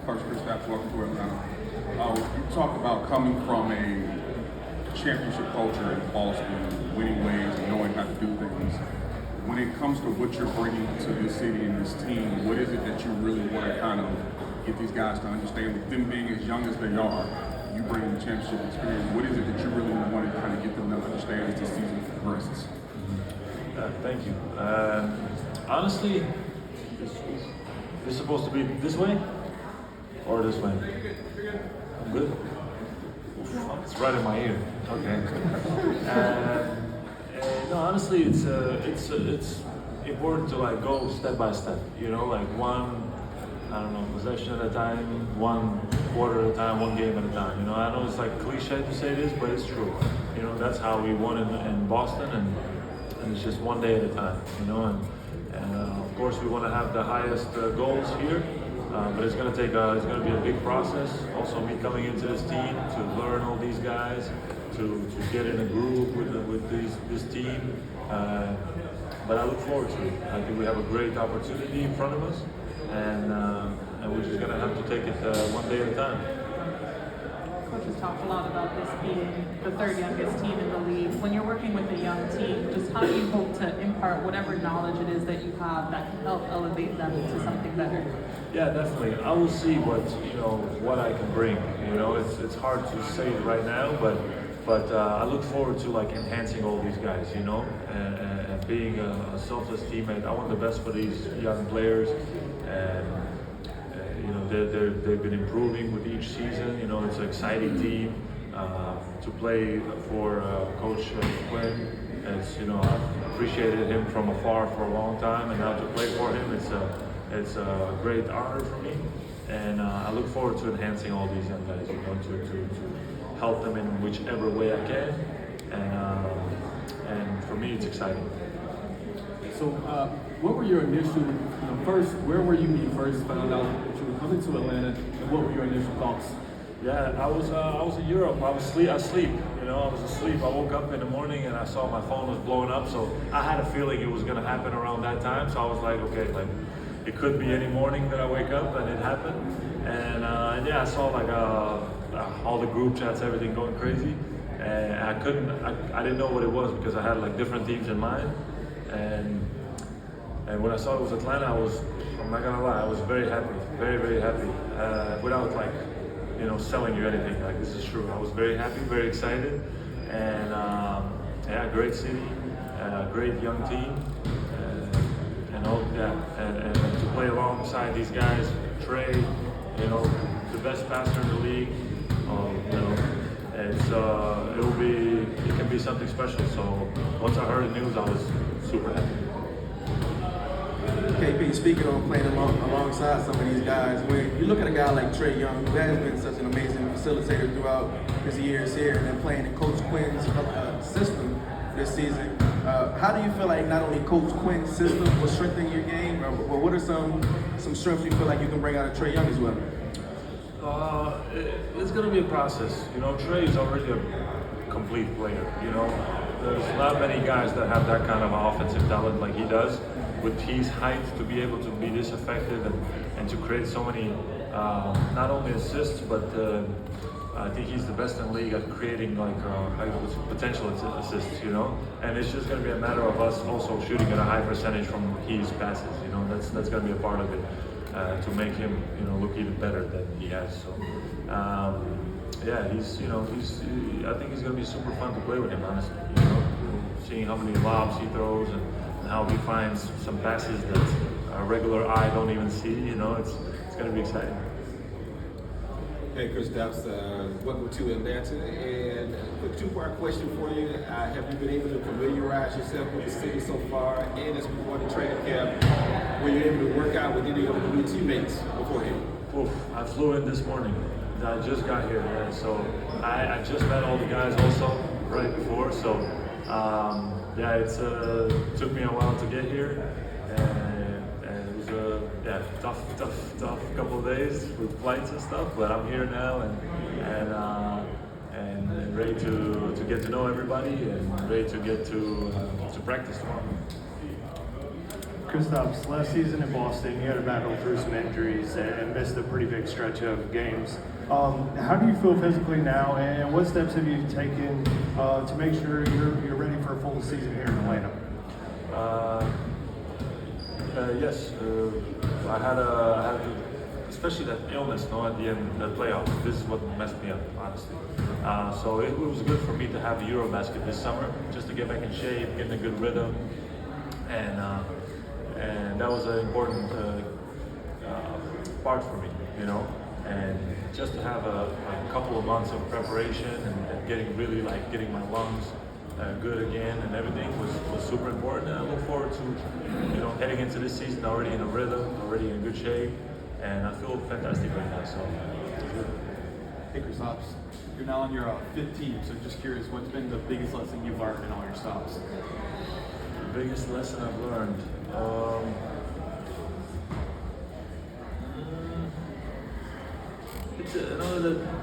Coach Kristaps, welcome to Atlanta. You talk about coming from a championship culture in Boston, winning ways and knowing how to do things. When it comes to what you're bringing to this city and this team, what is it that you really want to kind of get these guys to understand? With them being as young as they are, you bring them championship experience. What is it that you really want to kind of get them to understand as the season progresses? Thank you. Honestly, it's supposed to be this way or this way? I'm good. It's right in my ear. Okay. No, honestly, it's important to like go step by step. You know, like one, I don't know, possession at a time, one quarter at a time, one game at a time. You know, I know it's like cliche to say this, but it's true. You know, that's how we won in Boston, and it's just one day at a time. You know, and of course we want to have the highest goals here, but it's going to be a big process. Also, me coming into this team to learn all these guys, to get in a group with this team. But I look forward to it. I think we have a great opportunity in front of us, and we're just going to have to take it one day at a time. Coach has talked a lot about this being the third youngest team in the league. When you're working with a young team, just how do you hope to impart whatever knowledge it is that you have that can help elevate them to something better? Yeah, definitely. I will see what I can bring. You know, it's hard to say it right now, but I look forward to like enhancing all these guys. You know, and being a selfless teammate. I want the best for these young players, and you know they've been improving with each season. You know, it's an exciting team to play for Coach Quinn. It's, you know, I've appreciated him from afar for a long time, and now to play for him, it's a great honor for me. And I look forward to enhancing all these young guys. You know, to help them in whichever way I can, and for me, it's exciting. So, what were your initial, first, where were you when you first found out that you were coming to Atlanta, and what were your initial thoughts? Yeah, I was in Europe. I was asleep. You know, I was asleep. I woke up in the morning and I saw my phone was blowing up. So I had a feeling it was going to happen around that time. So I was like, okay, like it could be any morning that I wake up, and it happened. And yeah, I saw like all the group chats, everything going crazy, and I didn't know what it was because I had like different teams in mind. And when I saw it was Atlanta, I'm not gonna lie, I was very happy, very, very happy. Without like, you know, selling you anything, like this is true. I was very happy, very excited, and yeah, great city, great young team, and to play alongside these guys, Trey, you know, the best passer in the league, you know, it can be something special. So once I heard the news, I was super happy. KP, speaking on playing alongside some of these guys, when you look at a guy like Trey Young, who has been such an amazing facilitator throughout his years here, and then playing in Coach Quinn's system this season, how do you feel like not only Coach Quinn's system will strengthen your game, but what are some strengths you feel like you can bring out of Trey Young as well? It's going to be a process. You know, Trey is already a complete player. You know, there's not many guys that have that kind of offensive talent like he does. With his height, to be able to be this effective and to create so many, not only assists, but I think he's the best in the league at creating like potential assists, you know. And it's just going to be a matter of us also shooting at a high percentage from his passes. You know, that's going to be a part of it to make him, you know, look even better than he has. So yeah, I think he's going to be super fun to play with him, honestly. You know, seeing how many lobs he throws and how he finds some passes that a regular eye don't even see. You know, it's going to be exciting. Hey, Kristaps, welcome to Atlanta. And a quick two-part question for you. Have you been able to familiarize yourself with the city so far? And as we go into training camp, were you able to work out with any of the new teammates beforehand? Oof, I flew in this morning. I just got here, yeah. So I just met all the guys also right before. So yeah, it took me a while to get here, and it was a tough couple of days with flights and stuff. But I'm here now, and ready to get to know everybody, and ready to get to practice tomorrow. Kristaps, last season in Boston, you had to battle through some injuries and missed a pretty big stretch of games. How do you feel physically now, and what steps have you taken to make sure you're ready for a full season here in Atlanta? Yes, I had especially that illness, at the end of the playoffs. This is what messed me up, honestly. So it was good for me to have a Eurobasket this summer, just to get back in shape, get in a good rhythm, and that was an important part for me, And just to have a couple of months of preparation and getting really getting my lungs good again and everything was super important. And I look forward to heading into this season already in a rhythm, already in good shape, and I feel fantastic right now. So. Hey, Kristaps, you're now on your fifth team, so just curious, what's been the biggest lesson you've learned in all your stops? The biggest lesson I've learned.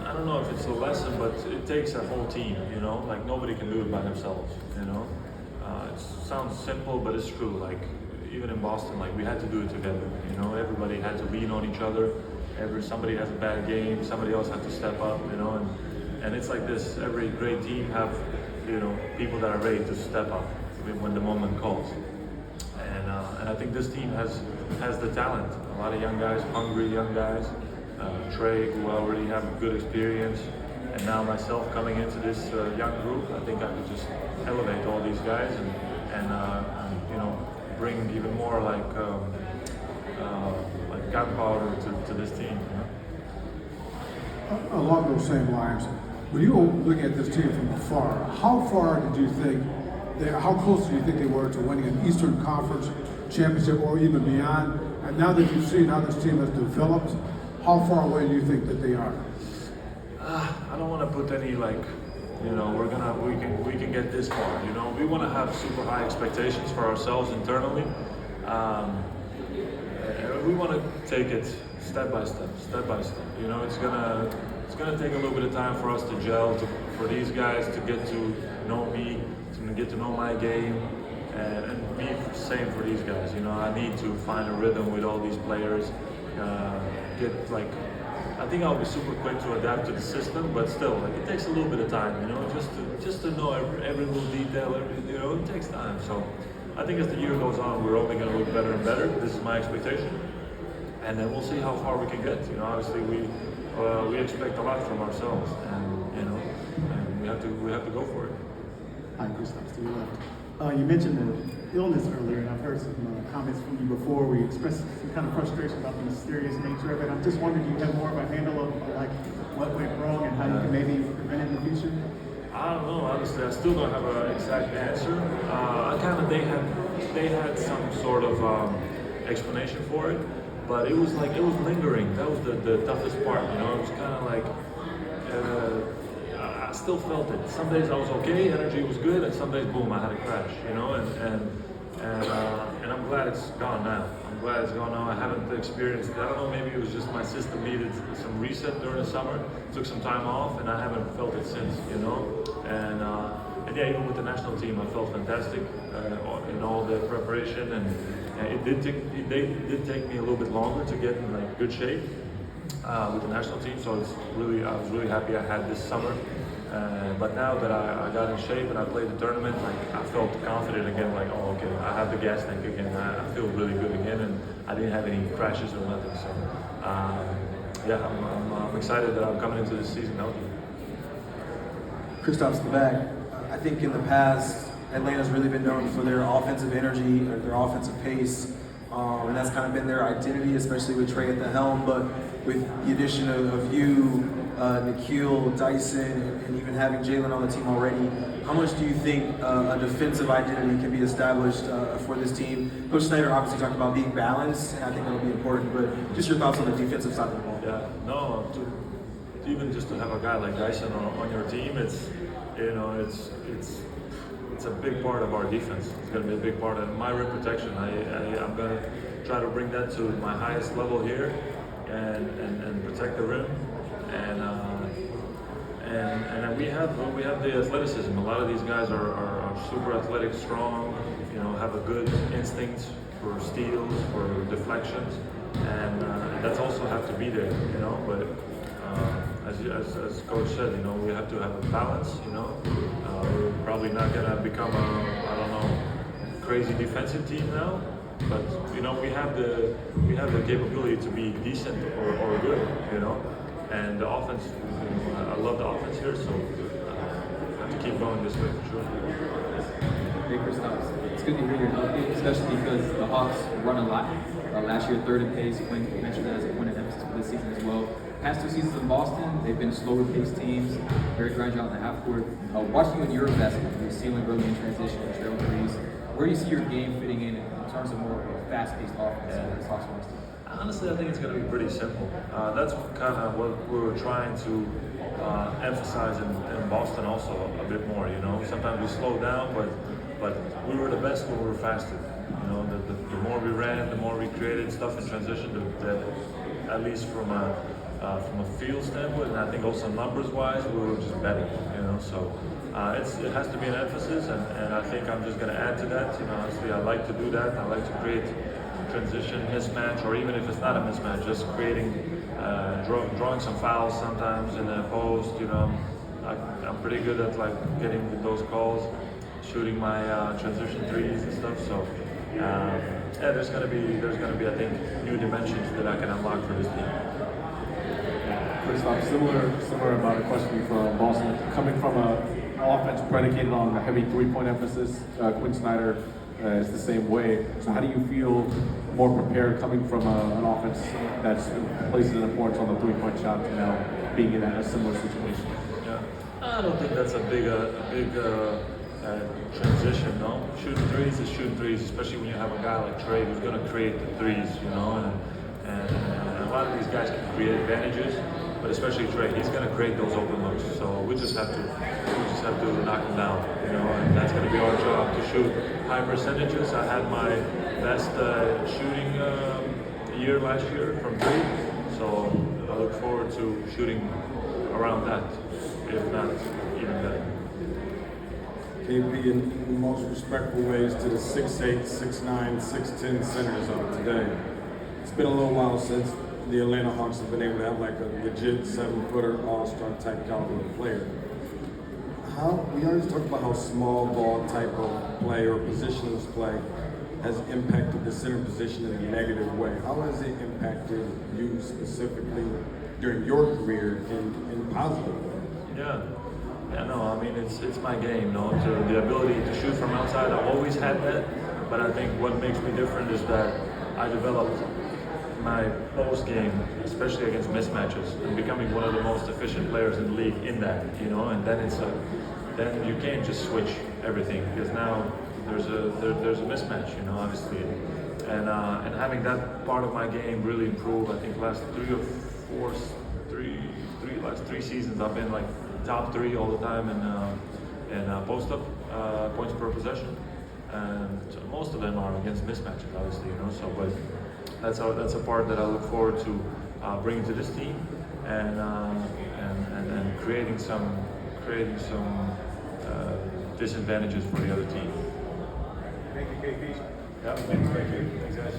I don't know if it's a lesson, but it takes a whole team, nobody can do it by themselves, It sounds simple, but it's true. Even in Boston, we had to do it together, Everybody had to lean on each other. Somebody has a bad game, somebody else had to step up, and it's like this. Every great team have, people that are ready to step up when the moment calls. And I think this team has the talent. A lot of young guys, hungry young guys. Trey, who already have good experience, and now myself coming into this young group, I think I could just elevate all these guys and bring even more gunpowder to this team. Along those same lines, when you look at this team from afar, how far did you think how close do you think they were to winning an Eastern Conference championship or even beyond? And now that you've seen how this team has developed, how far away do you think that they are? I don't want to put any we can get this far. We want to have super high expectations for ourselves internally. We want to take it step by step. It's gonna take a little bit of time for us to gel, for these guys to get to know me, to get to know my game, and be the same for these guys. I need to find a rhythm with all these players. I think I'll be super quick to adapt to the system, but still, it takes a little bit of time, just to know every little detail. It takes time. So I think as the year goes on, we're only going to look better and better. This is my expectation, and then we'll see how far we can get. Obviously we expect a lot from ourselves, and we have to go for it. Hi, Kristaps, to your left. You mentioned the illness earlier, and I've heard some comments from you before where you expressed some kind of frustration about the mysterious nature of it. I'm just wondering, do you have more of a handle of what went wrong and how you can maybe prevent it in the future? I don't know, honestly. I still don't have an exact answer. They had some sort of explanation for it, but it was lingering. That was the toughest part. It was kind of I still felt it. Some days I was okay, energy was good, and some days, boom, I had a crash, and I'm glad it's gone now. I haven't experienced it. I don't know, maybe it was just my system needed some reset during the summer. Took some time off, and I haven't felt it since, And yeah, even with the national team, I felt fantastic in all the preparation, and it did take me a little bit longer to get in good shape with the national team. So I was really happy I had this summer. But now that I got in shape and I played the tournament, I felt confident again. Okay, I have the gas tank again. I feel really good again, and I didn't have any crashes or nothing. So I'm excited that I'm coming into this season healthy. Kristaps, the back. I think in the past, Atlanta's really been known for their offensive energy or their offensive pace, and that's kind of been their identity, especially with Trey at the helm. But with the addition of you, Nikhil, Dyson, and even having Jalen on the team already, how much do you think a defensive identity can be established for this team? Coach Snyder obviously talked about being balanced, and I think that'll be important, but just your thoughts on the defensive side of the ball. Yeah, no, even just to have a guy like Dyson on your team, it's a big part of our defense. It's going to be a big part of my rim protection. I'm going to try to bring that to my highest level here and protect the rim. And we have the athleticism. A lot of these guys are super athletic, strong, have a good instinct for steals, for deflections, and that's also have to be there, you know. But as coach said, you know, we have to have a balance, you know. We're probably not gonna become I don't know, crazy defensive team now, but you know, we have the capability to be decent or good, you know. And the offense, you know, I love the offense here, so have to keep going this way for sure. Hey, Kristaps, it's good to hear you're healthy, especially because the Hawks run a lot. Last year, third in pace. Quinn mentioned that as a point of emphasis for this season as well. Past 2 seasons in Boston, they've been slower paced teams, very grind out in the half court. Watching you in your investment, you're ceiling early in transition and trail threes. Where do you see your game fitting in terms of more of a fast paced offense for this Hawks team? Honestly, I think it's going to be pretty simple. That's kind of what we were trying to emphasize in Boston also a bit more. You know, sometimes we slow down, but we were the best when we were faster. You know, the more we ran, the more we created stuff in transition. At least from a field standpoint, and I think also numbers-wise, we were just better. You know, so it has to be an emphasis, and I think I'm just going to add to that. You know, honestly, I like to do that. I like to create transition mismatch, or even if it's not a mismatch, just creating, drawing some fouls sometimes in the post. You know, I'm pretty good at like getting those calls, shooting my transition threes and stuff. So yeah, there's gonna be I think new dimensions that I can unlock for this team. Kristaps, similar about a question from Boston. Coming from an offense predicated on a heavy three-point emphasis, Quinn Snyder is the same way. So how do you feel more prepared coming from an offense that's places an importance on the three-point shot to now being in a similar situation? Yeah, I don't think that's a big transition. No, shooting threes is shooting threes, especially when you have a guy like Trey who's going to create the threes. You know, and a lot of these guys can create advantages, but especially Trey, he's going to create those open looks. So we just have to knock them down. You know, and that's going to be our job to shoot high percentages. I had my best shooting year last year from 3, so I look forward to shooting around that, if not even better. KP, in the most respectful ways to the 6'8", 6'9", 6'10" centers of today. It's been a little while since the Atlanta Hawks have been able to have like a legit 7-footer all-star type caliber player. We always talk about how small ball type of play or positionless play has impacted the center position in a negative way. How has it impacted you specifically during your career in positive way? Yeah, no, I mean, it's my game, no? So the ability to shoot from outside, I've always had that, but I think what makes me different is that I developed my post game, especially against mismatches, and becoming one of the most efficient players in the league in that, you know, and then then you can't just switch everything, because now there's a mismatch, you know, obviously, and having that part of my game really improve. I think last 3 seasons I've been like top 3 all the time in post up points per possession, and most of them are against mismatches, obviously, you know. So, but that's a part that I look forward to bringing to this team, and creating some disadvantages for the other team. Thank you, KP. Yeah, thanks, guys.